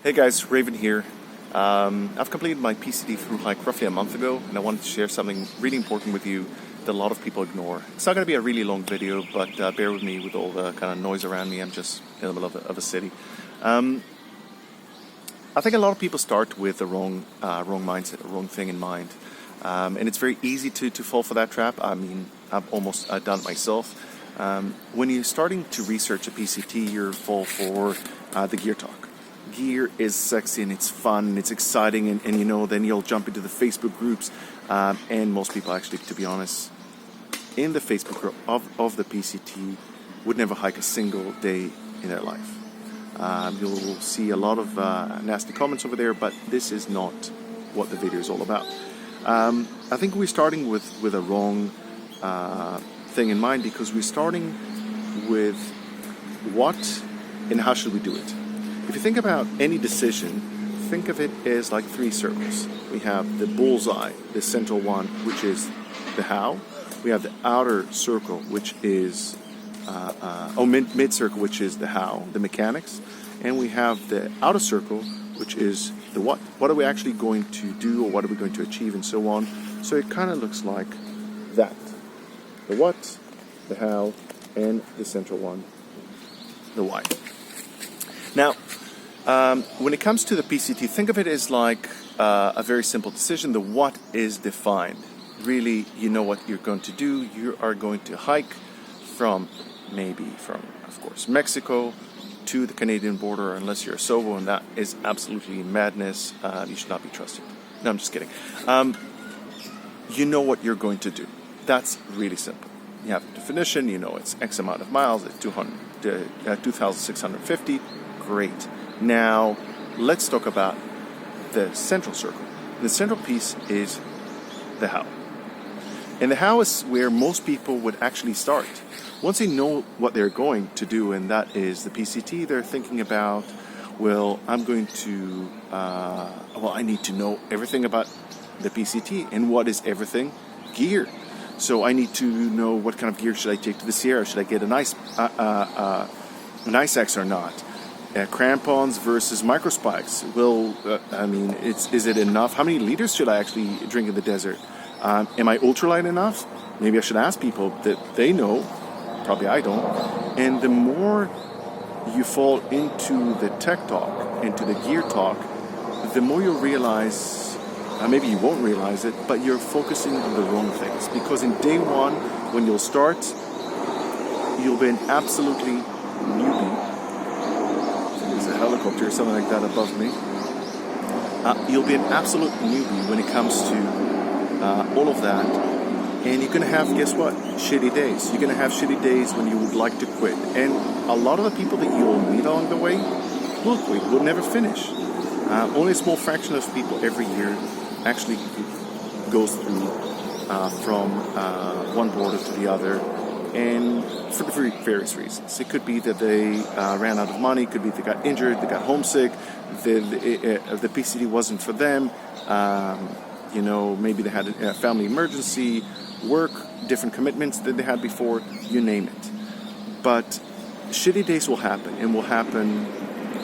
Hey guys, Raven here. I've completed my PCT through hike roughly a month ago, and I wanted to share something really important with you that a lot of people ignore. It's not going to be a really long video, but bear with me with all the kind of noise around me. I'm just in the middle of a city. I think a lot of people start with the wrong mindset, the wrong thing in mind, and it's very easy to fall for that trap. I mean, I've almost done it myself. When you're starting to research a PCT, you fall for the gear talk. Gear is sexy and it's fun and it's exciting, and you know, then you'll jump into the Facebook groups, and most people actually, to be honest, in the Facebook group of the PCT would never hike a single day in their life. You'll see a lot of nasty comments over there, but this is not what the video is all about. I think we're starting with a wrong thing in mind, because we're starting with what and how should we do it. If you think about any decision, think of it as like three circles. We have the bullseye, the central one, which is the how. We have the outer circle, which is mid circle, which is the how, the mechanics, and we have the outer circle, which is the what. What are we actually going to do, or what are we going to achieve, and so on. So it kind of looks like that: the what, the how, and the central one, the why. Now, when it comes to the PCT, think of it as like a very simple decision. The what is defined. Really, you know what you're going to do. You are going to hike from, of course, Mexico to the Canadian border, unless you're a Sovo, and that is absolutely madness. You should not be trusted. No, I'm just kidding. You know what you're going to do. That's really simple. You have a definition. You know it's X amount of miles. It's 2,650. Great. Now, let's talk about the central circle. The central piece is the how. And the how is where most people would actually start. Once they know what they're going to do, and that is the PCT, they're thinking about, well, I'm going to, I need to know everything about the PCT. And what is everything? Gear. So I need to know what kind of gear should I take to the Sierra. Should I get an ice axe or not? Crampons versus micro spikes. Well, is it enough? How many liters should I actually drink in the desert? Am I ultralight enough? Maybe I should ask people that they know. Probably I don't. And the more you fall into the tech talk, into the gear talk, the more you'll realize, maybe you won't realize it, but you're focusing on the wrong things. Because in day one, when you'll start, you'll be an absolutely newbie. There's a helicopter or something like that above me. You'll be an absolute newbie when it comes to all of that. And you're going to have, guess what? Shitty days. You're going to have shitty days when you would like to quit. And a lot of the people that you'll meet along the way will quit, will never finish. Only a small fraction of people every year actually goes through from one border to the other. And for various reasons. It could be that they ran out of money. It could be they got injured, they got homesick, the PCT wasn't for them. Maybe they had a family emergency, work, different commitments that they had before, you name it. But shitty days will happen, and will happen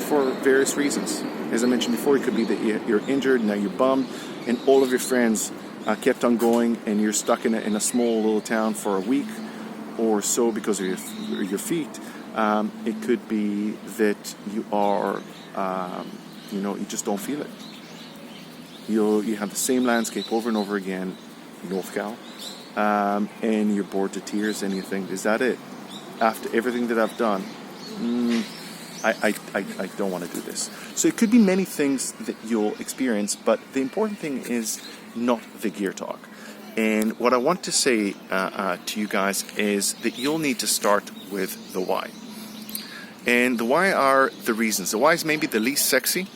for various reasons. As I mentioned before, it could be that you're injured, now you're bummed, and all of your friends kept on going, and you're stuck in a small little town for a week or so because of your feet. It could be that you are, you just don't feel it. You have the same landscape over and over again, North Cal, and you're bored to tears, and you think, is that it? After everything that I've done, I don't want to do this. So it could be many things that you'll experience, but the important thing is not the gear talk. And what I want to say to you guys is that you'll need to start with the why. And the why are the reasons. The why is maybe the least sexy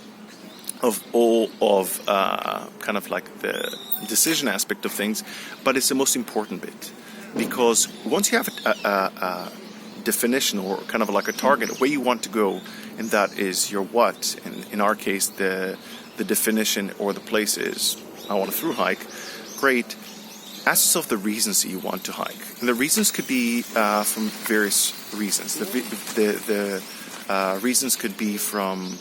of all of kind of like the decision aspect of things, but it's the most important bit. Because once you have a definition, or kind of like a target, where you want to go, and that is your what, and in our case the definition or the place is, I want to thru hike, great. Ask yourself the reasons that you want to hike. And the reasons could be from various reasons. The reasons could be from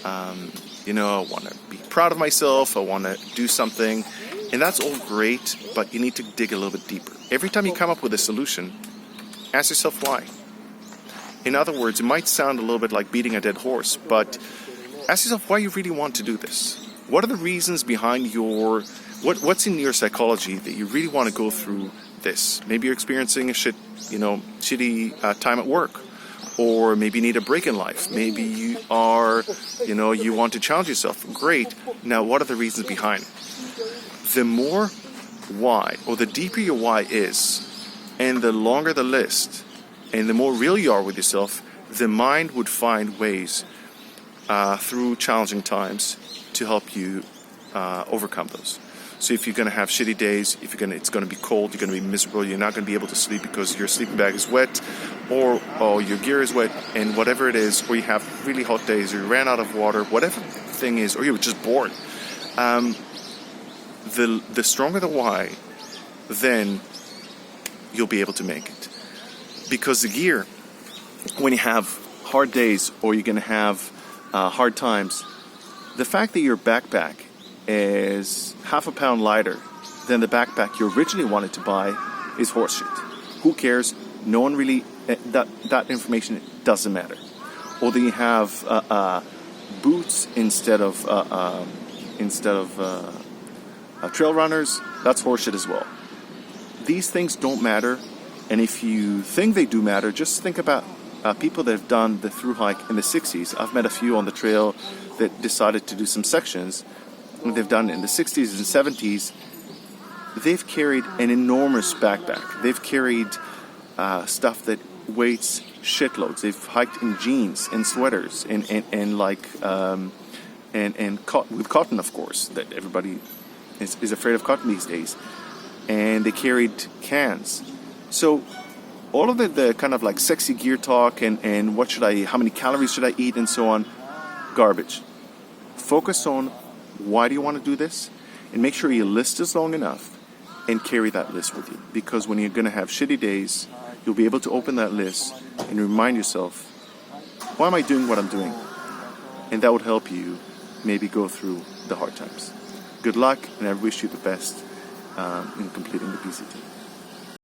I want to be proud of myself, I want to do something, and that's all great, but you need to dig a little bit deeper. Every time you come up with a solution, ask yourself why. In other words, it might sound a little bit like beating a dead horse, but ask yourself why you really want to do this. What are the reasons behind what's in your psychology that you really want to go through this? Maybe you're experiencing a shitty time at work, or maybe you need a break in life. Maybe you you want to challenge yourself. Great. Now, what are the reasons behind? The more why, or the deeper your why is, and the longer the list, and the more real you are with yourself, the mind would find ways through challenging times to help you overcome those. So if you're going to have shitty days, it's going to be cold, you're going to be miserable, you're not going to be able to sleep because your sleeping bag is wet, or your gear is wet, and whatever it is, or you have really hot days, or you ran out of water, whatever the thing is, or you're just bored, the stronger the why, then you'll be able to make it. Because the gear, when you have hard days, or you're going to have hard times, the fact that your backpack is half a pound lighter than the backpack you originally wanted to buy is horseshit. Who cares? No one really, that information doesn't matter. Or that you have boots instead of trail runners, that's horseshit as well. These things don't matter, and if you think they do matter, just think about people that have done the thru hike in the 60s. I've met a few on the trail that decided to do some sections. They've done it in the 60s and 70s. They've carried an enormous backpack. They've carried stuff that weighs shitloads. They've hiked in jeans and sweaters and with cotton, of course, that everybody is afraid of cotton these days. And they carried cans. So all of the kind of like sexy gear talk and how many calories should I eat and so on, garbage. Focus on why do you want to do this, and make sure your list is long enough and carry that list with you. Because when you're going to have shitty days, you'll be able to open that list and remind yourself, why am I doing what I'm doing? And that would help you maybe go through the hard times. Good luck, and I wish you the best in completing the PCT.